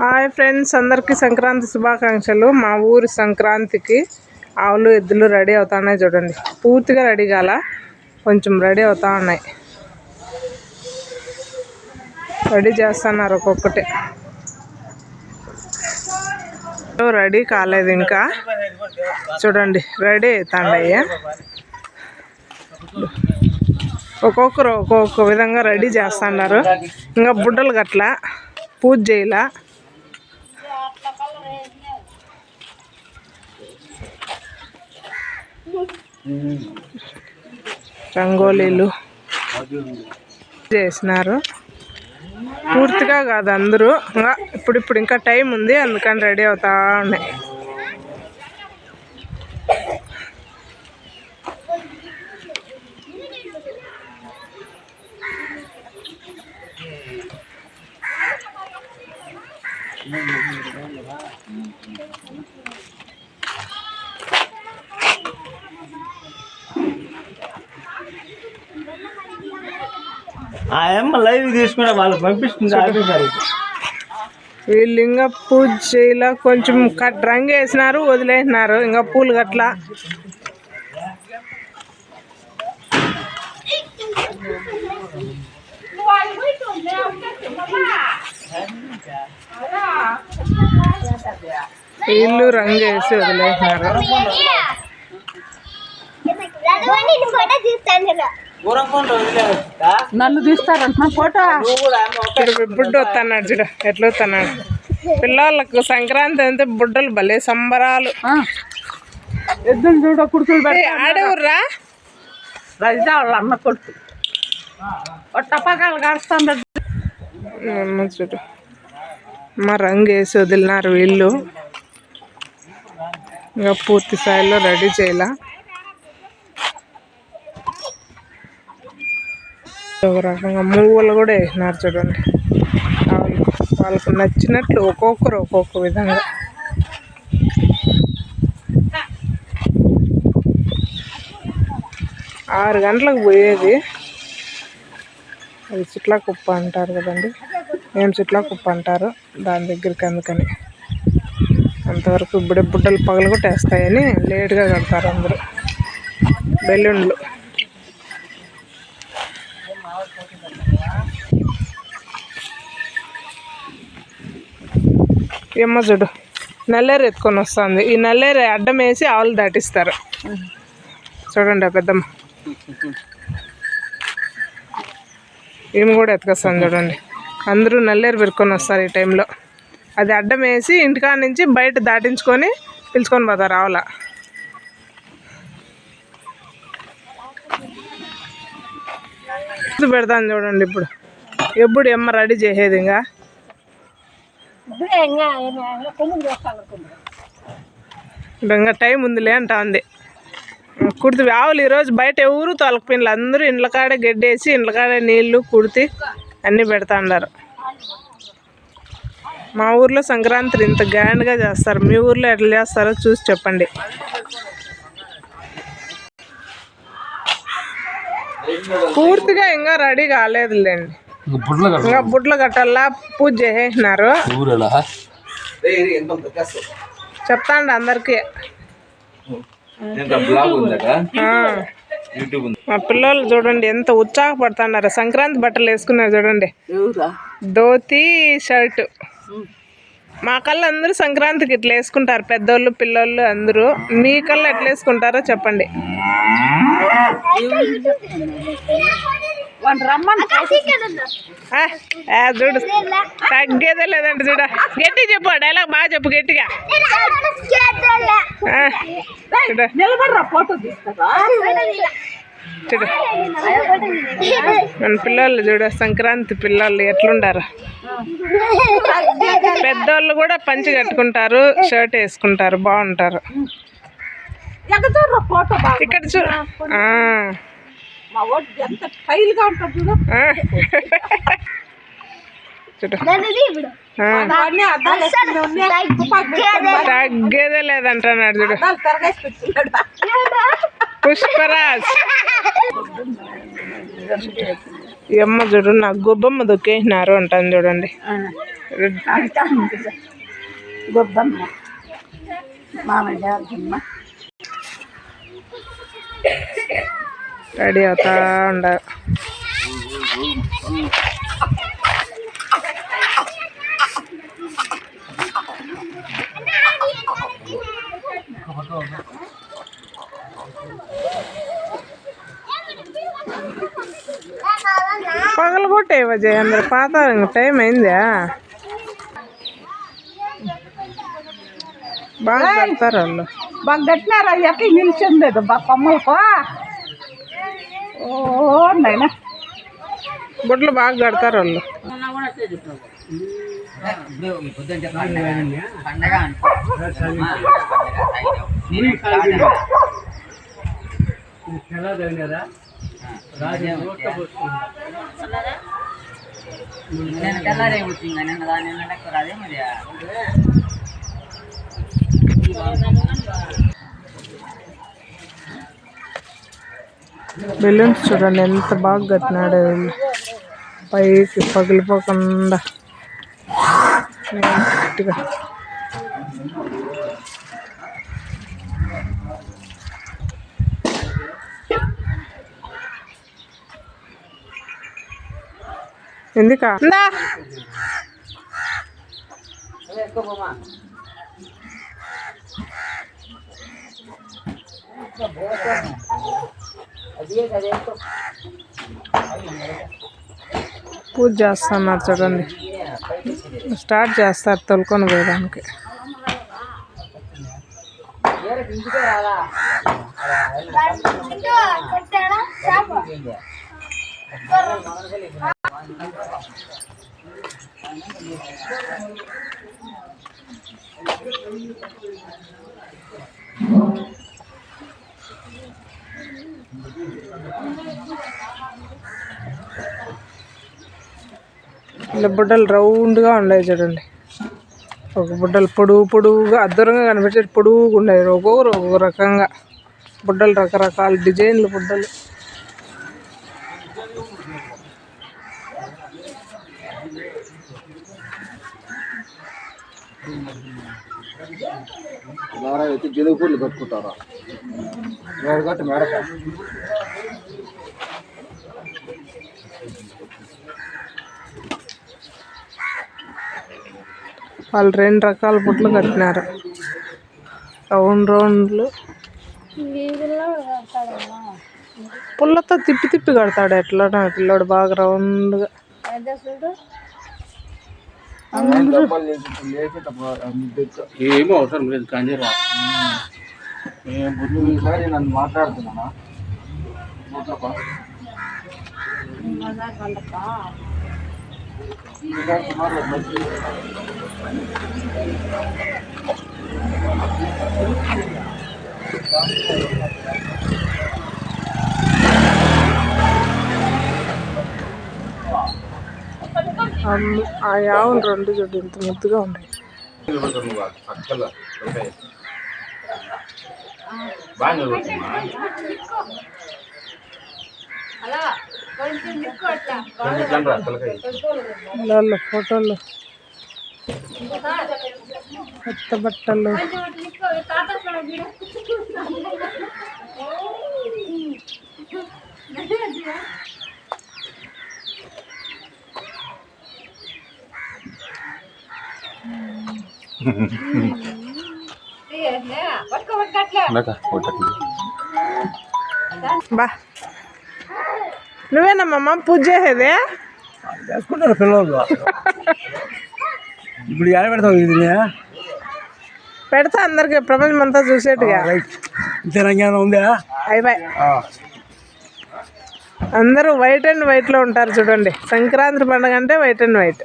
Hi friends, అందరికీ సంక్రాంతి శుభాకాంక్షలు. మా ఊరి సంక్రాంతికి ఆవులు ఎద్దులు రెడీ అవుతా ఉన్నాయి. చూడండి, పూర్తిగా రెడీ కాల, కొంచెం రెడీ అవుతా ఉన్నాయి. రెడీ చేస్తున్నారు ఒక్కొక్కటి. రెడీ కాలేదు ఇంకా. చూడండి, రెడీ అవుతాండయ్యా. ఒక్కొక్కరు ఒక్కొక్క విధంగా రెడీ చేస్తున్నారు. ఇంకా బుడ్డలు గట్ల పూజ చేయాల. రంగోలీలు చేసినారు. పూర్తిగా కాదు, అందరూ ఇప్పుడు ఇంకా టైం ఉంది, అందుకని రెడీ అవుతా ఉన్నాయి. లైవ్ తీసుకునే వాళ్ళకి పంపిస్తుంది. వీళ్ళు ఇంకా పూజ చేయాల, కొంచెం రంగు వేసినారు, వదిలేసినారు. ఇంకా పూలు గట్లా వీళ్ళు రంగు వేసి వదిలేసినారు. నన్ను తీస్తారంట ఫోటో. బుడ్డ వస్తున్నాడు చూడ, ఎట్లా వస్తున్నాడు. పిల్లలకు సంక్రాంతి అంటే బుడ్డలు భలే సంబరాలు. ఎద్దులు చూడ కుడుకులు ఆడేవుర్రా రజిత వాళ్ళ అన్న కొడుకు టపాకాలు కాస్తాను చూడు. మా రంగు వేసి వదిలినారు వీళ్ళు. ఇంకా పూర్తి స్థాయిలో రెడీ చేయాల. ఒక రకంగా మూవలు కూడా వేసినారు చూడండి. వాళ్ళకు నచ్చినట్లు ఒక్కొక్కరు ఒక్కొక్క విధంగా. ఆరు గంటలకు పోయేది. అది చిట్లా కుప్ప అంటారు కదండి, మేము చిట్లా కుప్ప అంటారు దాని దగ్గరికి. అందుకని అంతవరకు బుడ్డలు పగలు కొట్టేస్తాయని లేట్గా కడతారు అందరూ. బెలూన్లు ఏమ్మ చూడు, నల్లేరు ఎత్తుకొని వస్తుంది. ఈ నల్లేరు అడ్డం వేసి ఆవులు దాటిస్తారు. చూడండి, పెద్దమ్మ ఏమి కూడా ఎత్తుకొస్తాను చూడండి. అందరూ నల్లేరు పెరుక్కొని వస్తారు ఈ టైంలో. అది అడ్డం వేసి ఇంటికాడ నుంచి బయట దాటించుకొని పిలుచుకొని పోతారు ఆవుల. పెడతాను చూడండి. ఎప్పుడు ఎమ్మ రెడీ చేసేది ఇంకా టైం ఉందిలే అంటా ఉంది. కుడితి ఆవులు ఈరోజు బయట ఎవరు తొలకపోయినలు, అందరూ ఇండ్ల కాడే గడ్డేసి ఇండ్ల కాడే నీళ్లు కుడితి అన్నీ పెడతా ఉన్నారు. మా ఊర్లో సంక్రాంతి ఇంత గ్రాండ్గా చేస్తారు. మీ ఊర్లో ఎట్లా చేస్తారో చూసి చెప్పండి. పూర్తిగా ఇంకా రెడీ కాలేదులేండి. ఇంకా బుడ్లు కట్టాలా, పూజ చేసేసినారు. చెప్తాండి అందరికి. మా పిల్లలు చూడండి ఎంత ఉత్సాహపడుతున్నారు. సంక్రాంతి బట్టలు వేసుకున్నారు చూడండి, ధోతి షర్టు. మా కల్లా అందరూ సంక్రాంతికి ఇట్లా వేసుకుంటారు, పెద్దోళ్ళు పిల్లోళ్ళు అందరూ. మీ కల్లా ఎట్లా వేసుకుంటారో చెప్పండి. చూడు, తగ్గేదే లేదంటే చూడ. గట్టిగా చెప్పు, డైలాగ్ బాగా చెప్పు గట్టిగా. చూడు మన పిల్లలు చూడ, సంక్రాంతి పిల్లలు ఎట్లుంటారు. పెద్దోళ్ళు కూడా పంచి కట్టుకుంటారు, షర్ట్ వేసుకుంటారు, బాగుంటారు. ఇక్కడ చూడు, తగ్గేదే లేదంటున్నాడు చూడు పుష్పరాజ్. ఈ అమ్మ చూడు నాకు గొబ్బమ్మ దొక్కేసినారు అంటాను చూడండి. గొబ్బమ్మ మామయ్య రెడీ అవుతా ఉండారు. పగలు కొట్టేవా జయేంద్ర పాత టైం అయిందా? బాగా కడతారు వాళ్ళు. బాగా కట్టినారా? ఎట్లా నిలిచింది కొమ్మలకు? ఓ నాయనా గుడ్లు బాగా కడతారు వాళ్ళు. బెలూన్స్ చూడండి ఎంత బాగా కట్టినాడు పైకి పగిలిపోకుండా గట్టిగా. ఎందుకా పూజ చేస్తున్నారు చూడండి. స్టార్ట్ చేస్తారు తొలుకొని పోయడానికి. ఇలా బుడ్డలు రౌండ్గా ఉన్నాయి చూడండి. ఒక బుడ్డలు పొడుగుగా అద్దరంగా కనిపించేది పొడుగుగా ఉన్నాయి. ఒక్కొక్కరు ఒక్కొక్క రకంగా బుడ్డలు, రకరకాల డిజైన్లు బుడ్డలు. కట్టుకుంటారా వాళ్ళు 2 రకాల బుట్టలు కట్టినారు. రౌండ్లు పుల్లతో తిప్పి తిప్పి కడతాడు. ఎట్లా పిల్లోడు బాగా రౌండ్గా. ఏమో అవసరం లేదు కానీ నన్ను మాట్లాడుతున్నానా ఆ యావులు 2 చూడు ఇంత ముద్దుగా ఉన్నాయి. ఫోటోలు, కొత్త బట్టలు. బా నువ్వేనమ్మా పూజ చేసేది? చేసుకుంటారు పిల్లలు. ఇప్పుడు ఎలా పెడతావు? ఇది పెడతా అందరికి ప్రపంచం అంతా చూసేట్టుగా. తెలంగాణ ఉందా? అయిపోయి అందరూ వైట్ అండ్ వైట్లో ఉంటారు చూడండి. సంక్రాంతి పండుగ అంటే వైట్ అండ్ వైట్.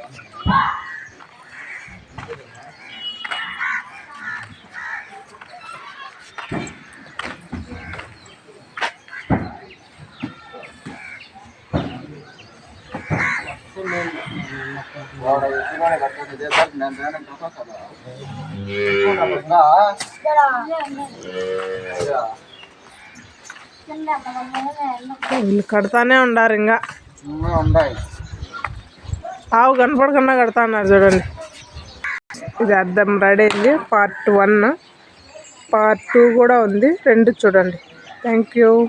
వీళ్ళు కడతానే ఉండారు ఇంకా. ఉన్నాయి. ఆవు కనపడకుండా కడతా అన్నారు చూడండి. ఇది అద్దం రెడీ అయింది. పార్ట్ 1, పార్ట్ 2 కూడా ఉంది. 2 చూడండి. Thank you.